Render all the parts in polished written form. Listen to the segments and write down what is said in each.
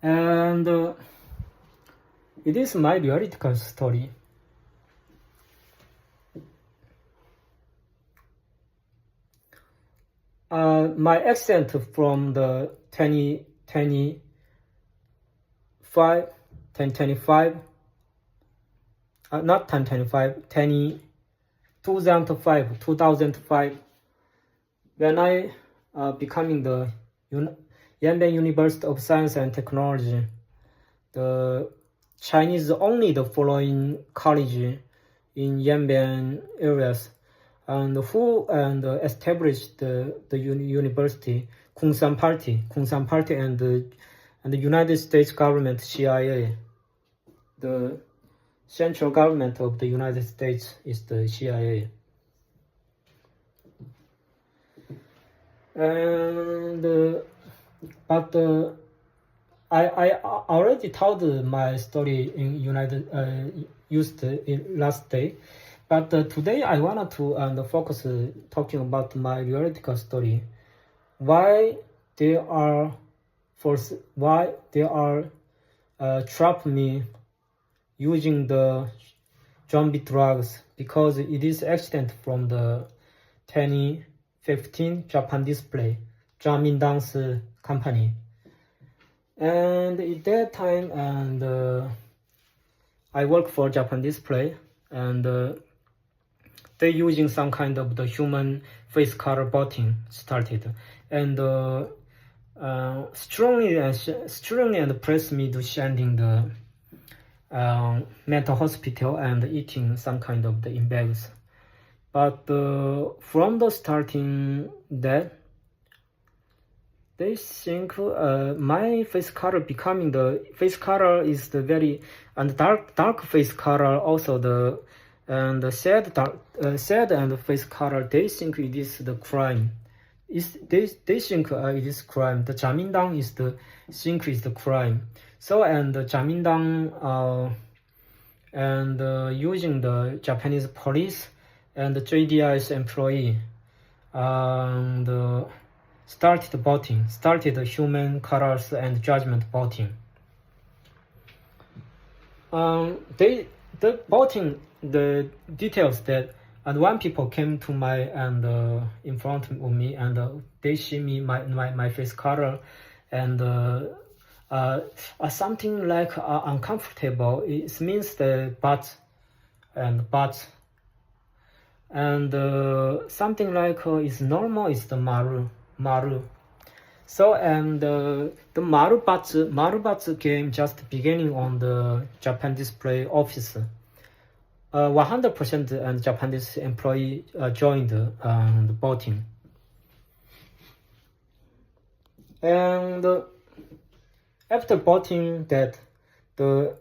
and it is my theoretical story. My accent from the 2025, not 2025, 2005, when I becoming the Yanbian University of Science and Technology, the Chinese only the following college in Yanbian areas, and who established the university, Kongsan Party, and the United States government, CIA. The central government of the United States is the CIA. And but I already told my story in used in last day, but today I wanted to focus talking about my theoretical story. Why they are trap me using the zombie drugs, because it is accident from the 2015 Japan display, Jamindang's company. And at that time, I work for Japan display, and they using some kind of the human face color botting started, and strongly and press me to sending the mental hospital and eating some kind of the in bags. But from the starting that they think my face color becoming the face color is the very and dark face color, also the sad and face color. They think it is the crime. They think it is crime. The Jamindang is the think is the crime. So and the Jamindang using the Japanese police and the JDI's employee and started botting, started human colors and judgment botting. The botting, the details that, and one people came to my and in front of me, and they see me my face color, and something like uncomfortable. It means the butt, and something like is normal is the maru. So and the marubatsu game just beginning on the Japan display office. 100% and Japanese employee joined the botting. And after botting that, the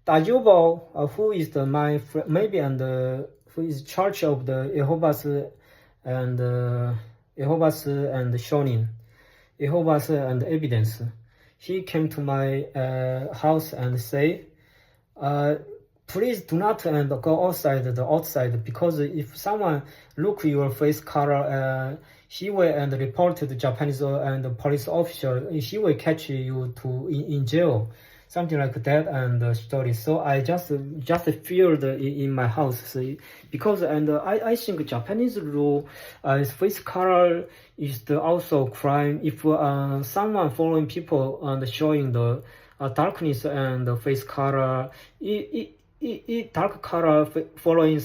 Dajubo, who is my friend, maybe, and who is charge of the Jehovah's and Shonin, Jehovah's and evidence, he came to my house and say, please do not go outside, because if someone look your face color, he will and report to the Japanese and the police officer. He will catch you in jail, something like that, and story. So I just feared in my house, because I think Japanese law, face color is also crime. If someone following people and showing the darkness and the face color, dark color following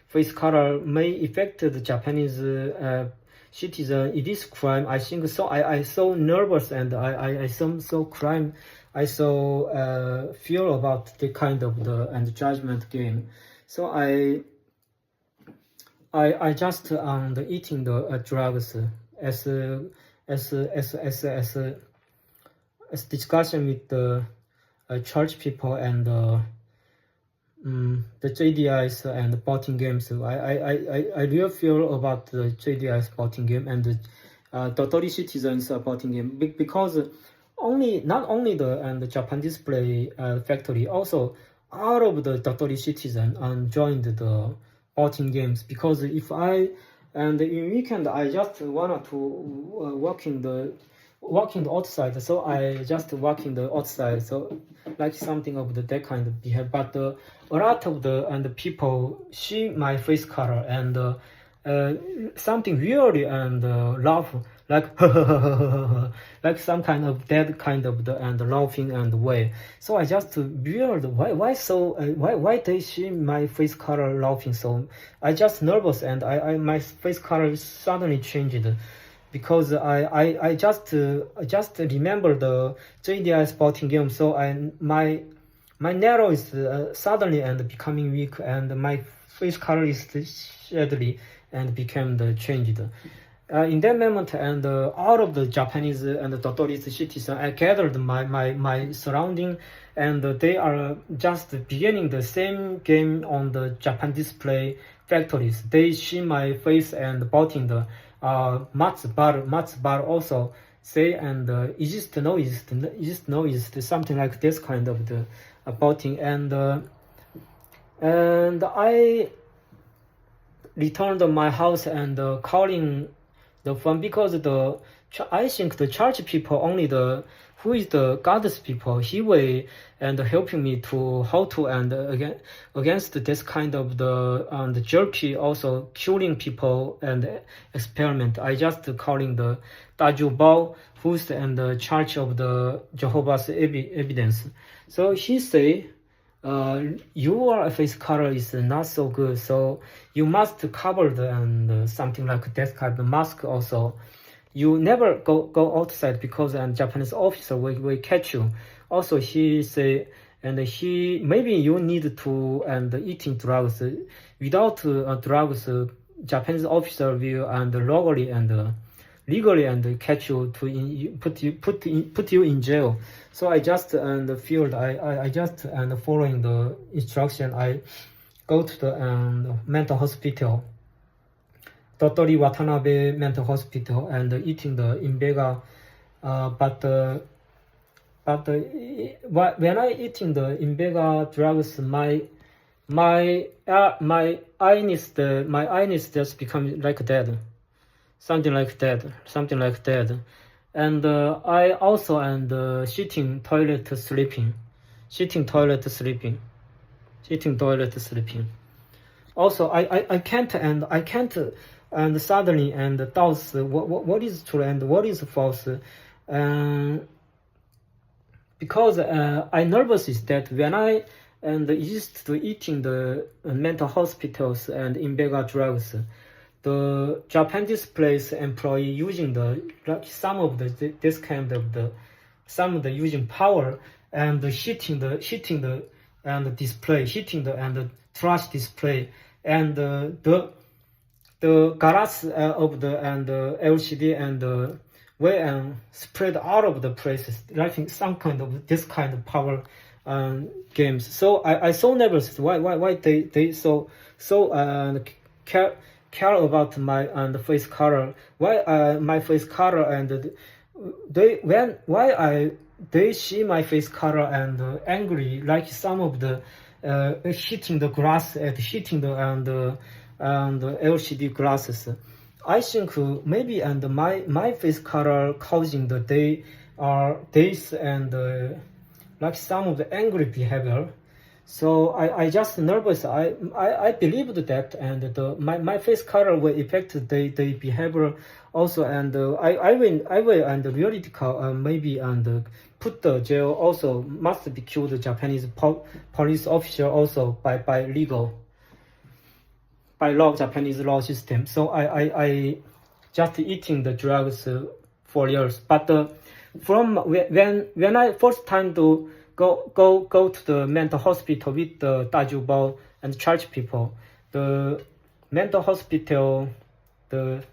face color may affect the Japanese citizen. It is crime, I think. So I so nervous, and I so crime. I so feel about the kind of the and judgment game. So I just eating the drugs as discussion with the church people and the JDIs and the botting games. I really feel about the JDIs botting game and the Dotori citizens botting game, because not only the Japan display factory, also all of the Dotori citizen joined the botting games. Because if in weekend I just wanted to work in the walking the outside, so I just walking the outside, so like something of that kind of behavior. But a lot of the people see my face color and something weird and laugh like like some kind of that kind of the and laughing and way. So I just weird why so why they see my face color laughing, so I just nervous and I my face color suddenly changed because I just remember the JDI sporting game, so my narrow is suddenly and becoming weak, and my face color is steadily and became the changed. In that moment, and out of the Japanese and the Totorist citizens, I gathered my surrounding, and they are just beginning the same game on the Japan display factories. They see my face and bouting the Matsubar also say, and is something like this kind of the bouting, and I returned to my house and calling the phone, because I think the church people only the who is the God's people, he will and helping me to how to and against this kind of the jerky also killing people and experiment. I just calling the Daju Bao, who's and the church of the Jehovah's Evidence. So he say, your face color is not so good, so you must cover the and something like that kind of mask also. You never go outside because a Japanese officer will catch you. Also, he say, and he maybe you need to and eating drugs. Without drugs, Japanese officer will and legally and catch you to put you in jail. So I just and feel I just and following the instruction. I go to the mental hospital, Totori Watanabe Mental Hospital, and eating the Invega. But when I eating the Invega drugs, my eyes just become like that, something like that, and I also and sitting toilet sleeping. Also, I can't and suddenly and doubts what is true and what is false, because I nervous is that when I and used to eating the mental hospitals and Invega drugs, the Japanese place employee using the some of this kind of some of the using power and hitting the and display, hitting the and trash display, and the glass of the and LCD and way spread out of the places, like some kind of this kind of power games. So I so nervous. Why they so care about my and face color? Why my face color and they see my face color and angry, like some of the hitting the glass and hitting the and LCD glasses. I think maybe and my face color causing the days and like some of the angry behavior. So I just nervous. I believed that and my face color will affect the behavior also, and I will and theoretical maybe and put the jail also must be killed the Japanese police officer also by law, Japanese law system. So I just eating the drugs for years. But from when I first time to go to the mental hospital with the Dajubao and church people, the mental hospital, the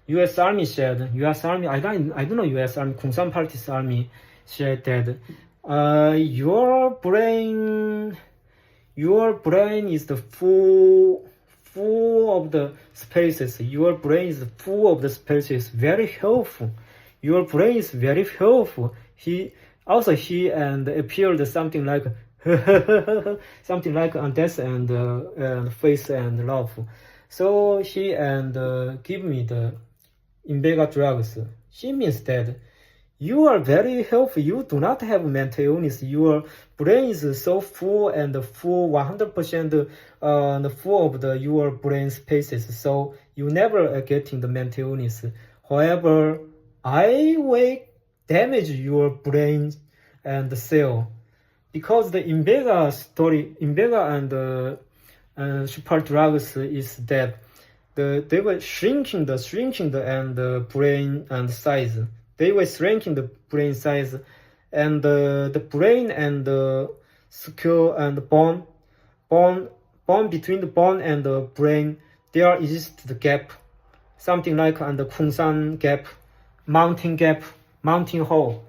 U.S. Army said, U.S. Army, I don't know U.S. Army, Kungsan Party's Army said that your brain is the full of the spaces. Your brain is full of the spaces. Very helpful. Your brain is very helpful. He and appeared something like something like on death and face and love. So he and give me the Invega drugs. He means that you are very healthy. You do not have mental illness. Your brain is so full and full, 100% full of your brain spaces. So you never getting the mental illness. However, I will damage your brain and cell because the Invega story, Invega and super drugs is that they were shrinking the brain and size. They were shrinking the brain size, and the brain and the skull and bone between the bone and the brain, there exists the gap, something like the Kungsan gap, mountain hole.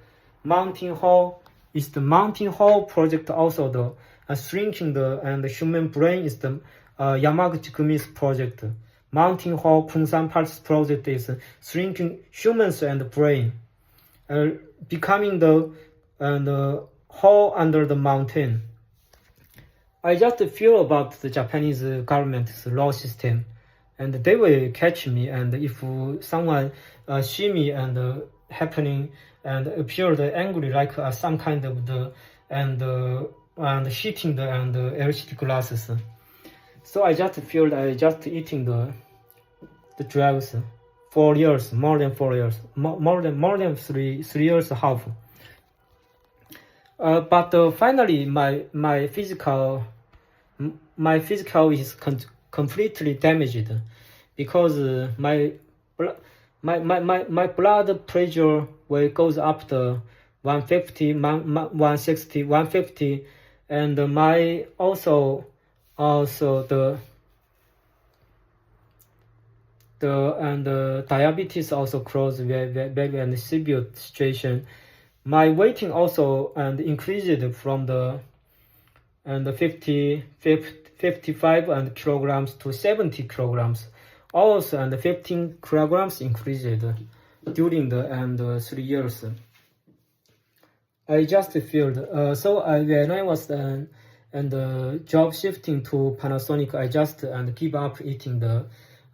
Mountain hole is the mountain hole project. Also the shrinking the human brain is the Yamaguchi Gumi's project. Mountain hole Kungsan parts project is shrinking humans and brain, becoming the hole under the mountain. I just feel about the Japanese government's law system, and they will catch me. And if someone see me and happening and appeared angry like some kind of the and hitting the and LCD glasses, so I just feel I just eating the drugs 4 years, more than 4 years, more than three years half. But finally, my physical is completely damaged because my blood pressure will goes up to 150, 160, 150, and my also the diabetes also close very and severe situation. My weighting also and increased from the 55 and kilograms to 70 kilograms. Also and 15 kilograms increased during the 3 years. I just feel so when I was job shifting to Panasonic, I just give up eating the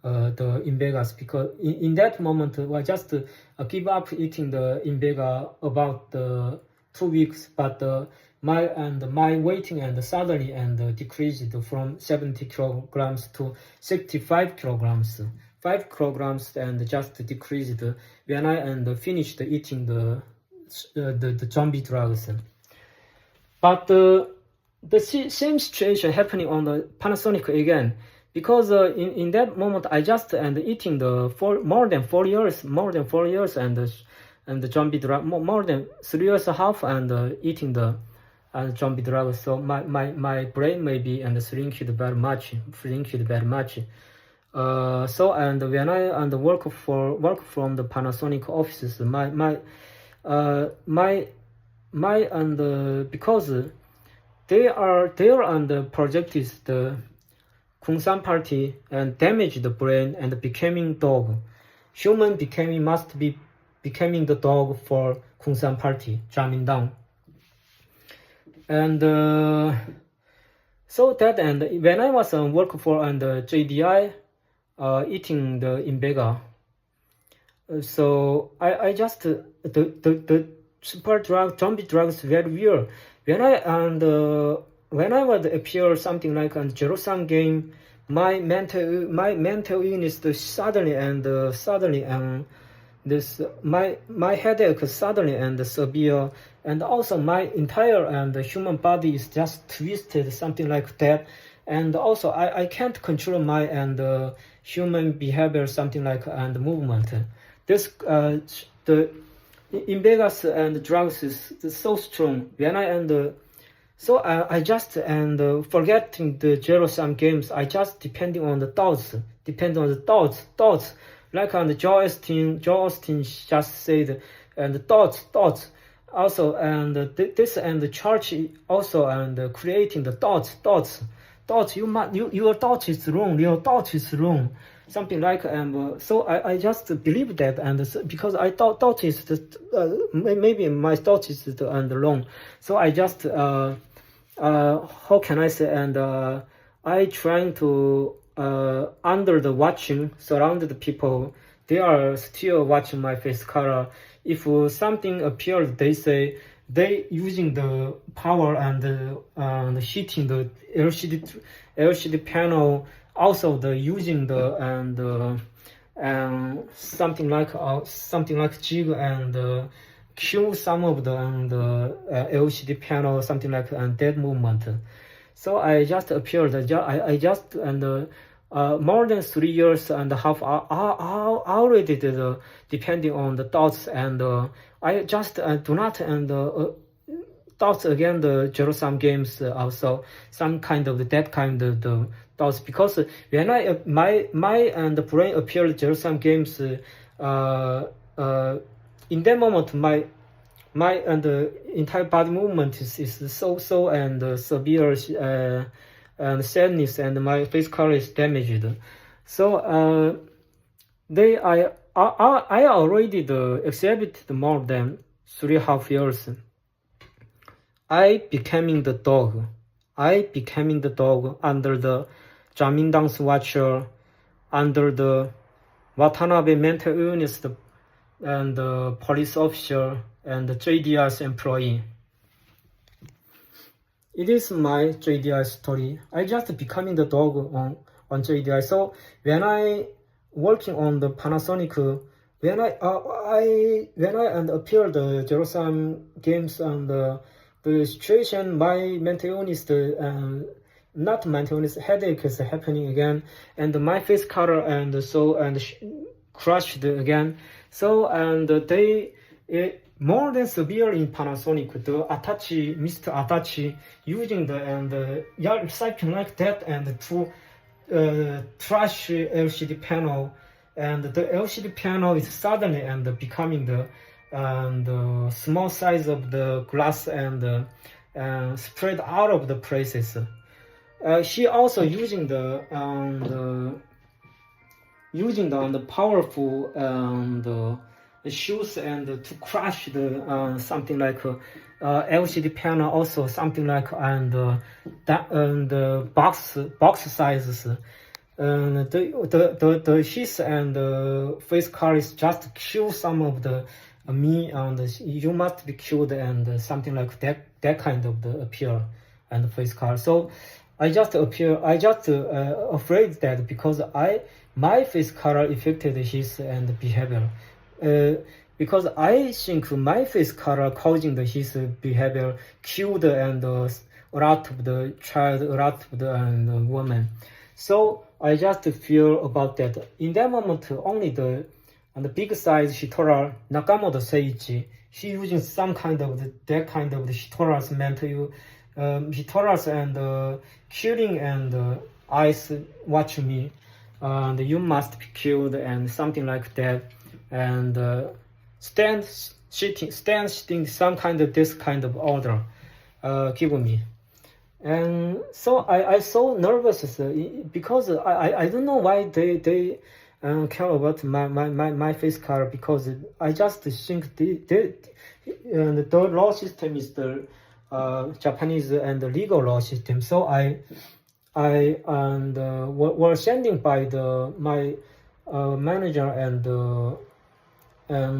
Invegas, because in that moment I just give up eating the Invega about 2 weeks, but my weighting and suddenly decreased from 70 kilograms to 65 kilograms, 5 kilograms, and just decreased when I finished eating the zombie drugs. But the same situation happening on the Panasonic again, because in that moment I just eating more than 4 years and the zombie drug more than 3 years and a half and eating the zombie drugs. So my brain maybe shrinked very much. So when I work from the Panasonic offices, because they are project is the Kungsan party and damage the brain and becoming dog. Human must be becoming the dog for Kungsan party, jamming down. And so that, and when I was work for JDI, eating the Invega, so I just the super drug zombie drugs very weird. When I would appear something like a zero-sum game, my mental illness suddenly my headache suddenly and severe, and also my entire human body is just twisted, something like that, and also I can't control my human behavior, something like and movement. This the Invegas and drugs is so strong. When so I just forgetting the zero-sum games. I just depending on the thoughts, like Joel Austin just said, and thoughts. Also, and this and the church also creating the thoughts. Your thought is wrong. Something like so I just believe that, and because I thought is maybe my thought is wrong, so I just how can I say, I trying to under the watching surrounded people, they are still watching my face color, if something appeared, they say they using the power and the heating the LCD panel, also the using the and something like jig and kill some of the LCD panel, something like that movement. So I just appeared. I just more than 3.5 years I already did, depending on the thoughts, and I just do not thoughts again the Jerusalem games, also some kind of that kind of the thoughts, because when I my and the brain appeared Jerusalem games, in that moment my and the entire body movement is so and severe and sadness, and my face color is damaged. So I already exhibited more than 3.5 years. I becoming the dog. Under the Jamindang's watcher, under the Watanabe mental illness and the police officer and the JDR's employee. It is my JDI story. I just becoming the dog on JDI. So when I working on the Panasonic, when I and appear the Jerusalem games and the situation, my mental illness, not mental illness, headache is happening again, and my face color and crushed again. So and more than severe in Panasonic, the Atachi, Mr. Atachi, using the something like that, and to trash LCD panel, and the LCD panel is suddenly and becoming the small size of the glass and spread out of the places. She also using the powerful shoes and to crush the something like LCD panel, also something like the box sizes. The his and the face color is just kill some of the me, and you must be killed, and something like that kind of the appear and face color. So I just afraid that because my face color affected his and behavior. Because I think my face color causing his behavior killed and a lot of the child, a lot of the woman. So I just fear about that. In that moment, only the big size Shitora Nakamoto Seiichi, she using some kind of that kind of the Shitora's mental, Shitora's and killing and eyes watch me, and you must be killed and something like that. And stand sitting some kind of this kind of order given me. And so I so nervous because I don't know why they care about my face color, because I just think the law system is the Japanese and the legal law system. So I were standing by my manager and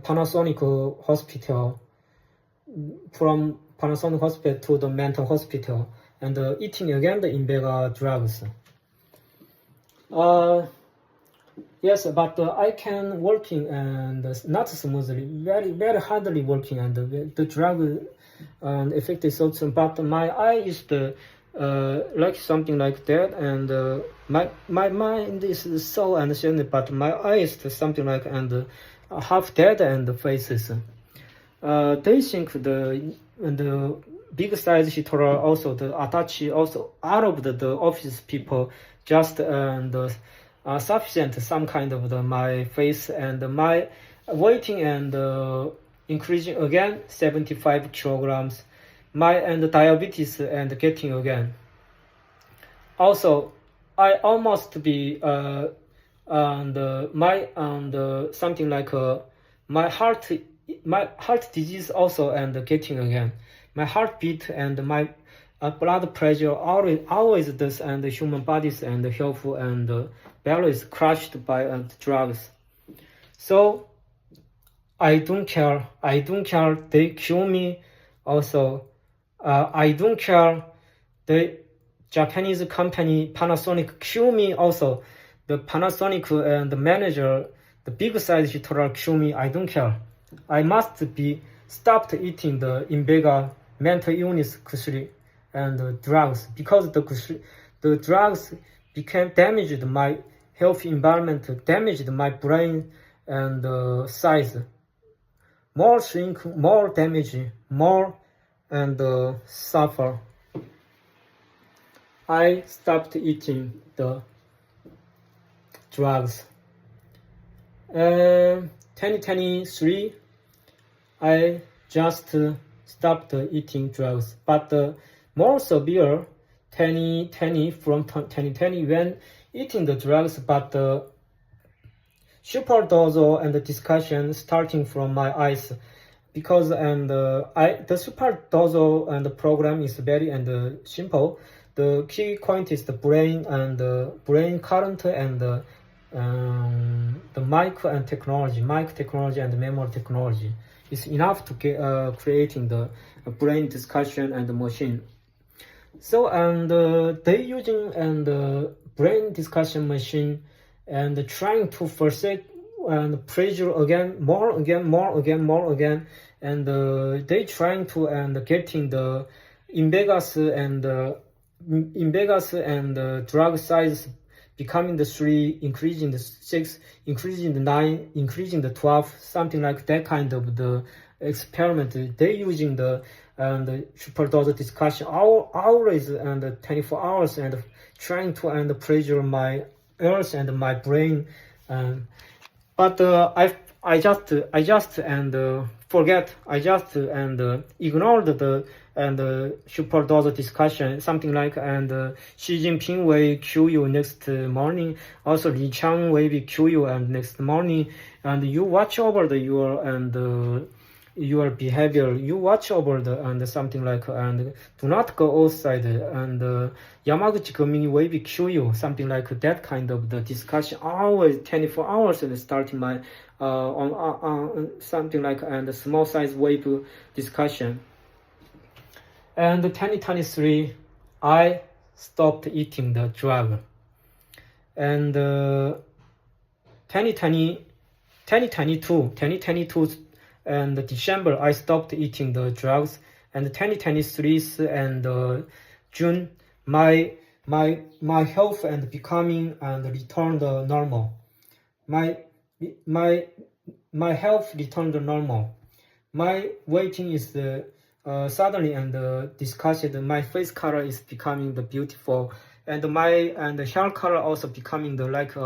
Panasonic hospital, from Panasonic hospital to the mental hospital, and eating again the Invega drugs. Yes, but I can working and not smoothly, very hardly working, and the drug affected so. But my eye is like something like that, and my mind is so understanding, but my eye is something like and half dead and faces. They think the big size Shitora, also the Atachi, also out of the office people, just sufficient some kind of my face and my weighting and increasing again 75 kilograms, my and diabetes and getting again. Also, I almost be something like my heart disease also and getting again. My heartbeat and my blood pressure always this, and the human bodies and health and balance crushed by drugs. So I don't care. I don't care. They kill me. Also, I don't care. The Japanese company Panasonic kill me. Also, the Panasonic and the manager, the big size Hitoral kill me. I don't care. I must be stopped eating the Invega mental illness kusuri and drugs because the drugs became damaged my health environment, damaged my brain and size. More shrink, more damage, more and suffer. I stopped eating the drugs. 2023, I just stopped eating drugs, but more severe 2020 from 2020 when eating the drugs, but super dose and the discussion starting from my eyes because the super dose and the program is very simple. The key point is the brain and brain current and the mic and technology, mic technology and memory technology is enough to get creating the brain discussion and the machine. So they using brain discussion machine and trying to forsake and pressure again, more again, and they trying to getting the in Vegas and drug size becoming the 3, increasing the 6, increasing the 9, increasing the 12, something like that kind of the experiment. They using the superdose discussion hours and 24 hours and trying to pressure my ears and my brain, but I just forget. I just ignored the superdose discussion, something like Xi Jinping will kill you next morning. Also Li Qiang will kill you and next morning. And you watch over your behavior. You watch over something like do not go outside and Yamaguchi community will kill you, something like that kind of the discussion always 24 hours and starting my on something like small size wave discussion. And 2023 I stopped eating the drug, and 2022 and December I stopped eating the drugs, and 2023 and June my health and becoming and returned normal. My health returned normal. My weighting is suddenly discussed. My face color is becoming the beautiful, and my hair color also becoming the like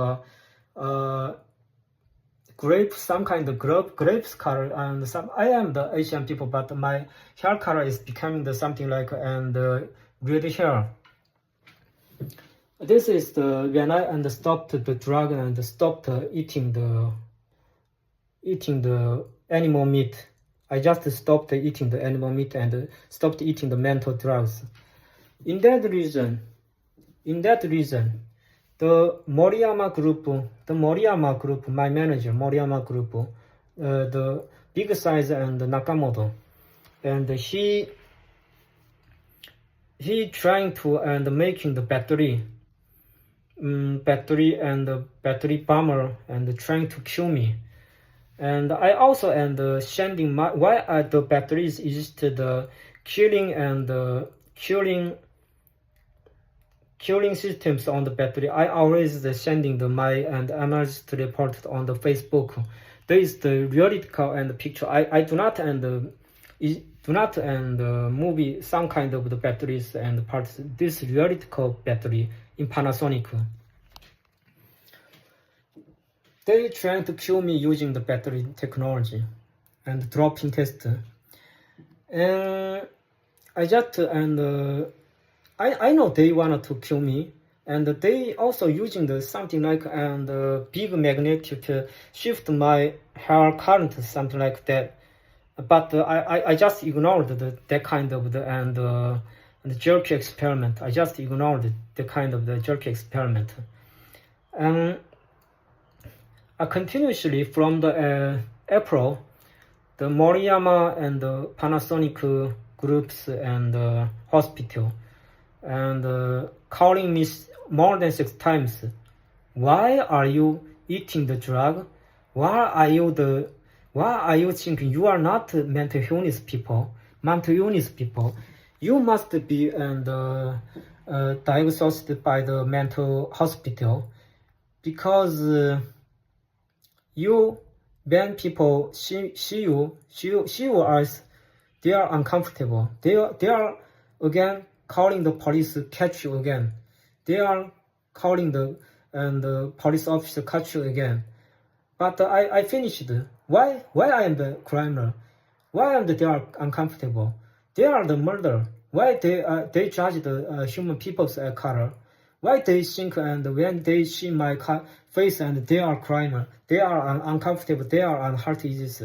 grape, some kind of grapes color, and some I am the Asian people, but my hair color is becoming the something like red hair. This is the when I stopped the drug and stopped eating the animal meat. I just stopped eating the animal meat and stopped eating the mental drugs. In that reason, the Moriyama group, my manager, Moriyama group, the big size and Nakamoto, and he trying to making the battery bomber and trying to kill me. And I also sending my why the batteries is the killing systems on the battery. I always sending my emergency report on the Facebook. There is the realitical and picture. I do not movie some kind of the batteries and parts. This realitical battery in Panasonic. They trying to kill me using the battery technology and drop-in test. And I just I know they wanted to kill me, and they also using the something like big magnet to shift my hair current, something like that. But I just ignored that kind of the jerky experiment. I just ignored the kind of the jerky experiment. continuously from the April, the Moriyama and the Panasonic groups and hospital and calling me more than 6 times. Why are you eating the drug? Why are you thinking you are not mental illness people? You must be diagnosed by the mental hospital because when people see you as they are uncomfortable. They are again calling the police catch you again. They are calling the police officer catch you again. But I finished. Why I am the criminal? Why am they are uncomfortable? They are the murderer. Why they judge the human people's color? Why they think and when they see my face and they are criminal, they are uncomfortable, they are on heart disease.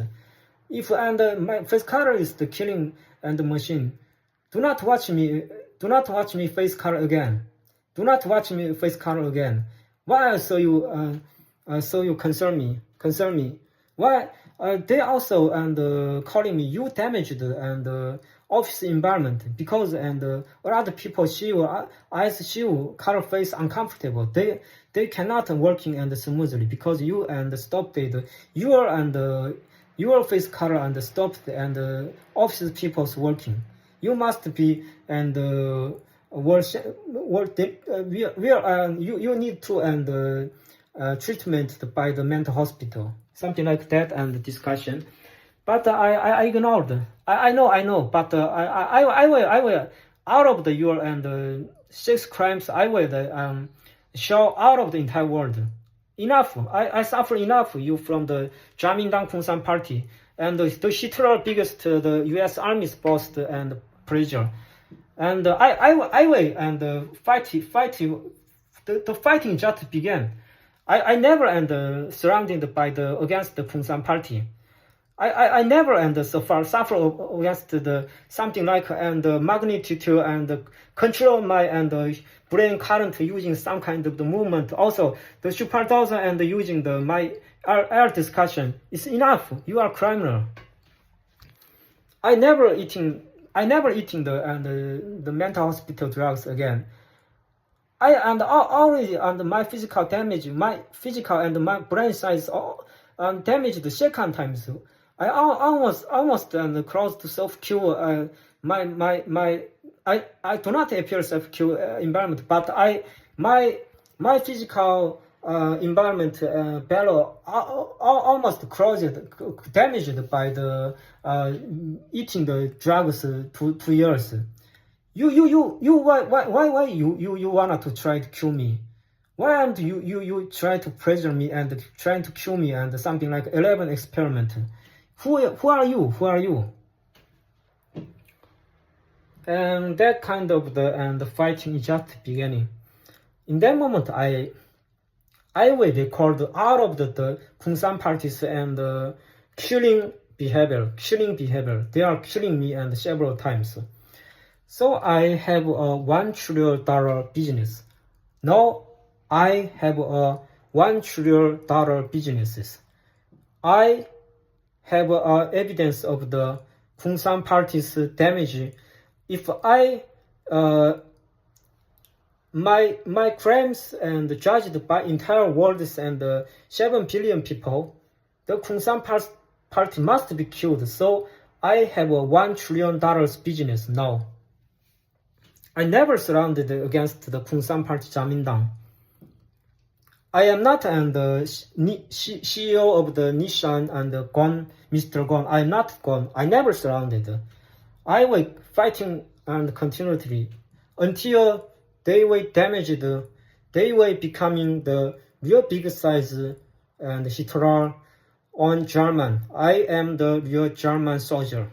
If my face color is the killing and the machine, do not watch me face color again. Do not watch me face color again. Why so you concern me? Why they also calling me you damaged and office environment because other people see you color face uncomfortable. They cannot working and smoothly because you stopped it. Your face color and stopped and office people's working. You must be you need to treatment by the mental hospital, something like that and discussion. But I ignored. I know. But I will out of your 6 crimes. I will show out of the entire world. Enough. I suffer enough. You from the Kuomintang Kumsan party and the Hitler biggest the U.S. Army's boss and pressure. And I will fight. The fighting just began. I never surrounded by against the Kumsan party. I never so far suffer against the something like magnitude and control my brain current using some kind of the movement. Also the superdose and using my air discussion is enough. You are criminal. I never eating the mental hospital drugs again. Already my physical damage, my physical and my brain size damaged the second time. So I almost close to self-cure. I do not appear self-cure environment, but my physical environment battle almost damaged by the eating the drugs 2 years. Why you wanted to try to kill me? Why aren't you try to pressure me and trying to kill me and something like 11 experiment? Who are you? And that kind of the fighting is just beginning. In that moment, I will record out of the Kumsan parties and killing behavior. They are killing me and several times. So I have a $1 trillion business. Now I have a $1 trillion businesses. I have evidence of the Kumsan party's damage. If I my crimes and judged by entire world and 7 billion people, the Kumsan party must be killed. So I have a $1 trillion business now. I never surrounded against the Kumsan party Kuomintang. I am not CEO of the Nissan and Gon, Mr. Gon. I am not Gon. I never surrounded. I was fighting and continually until they were damaged. They were becoming the real big size and Hitler on German. I am the real German soldier.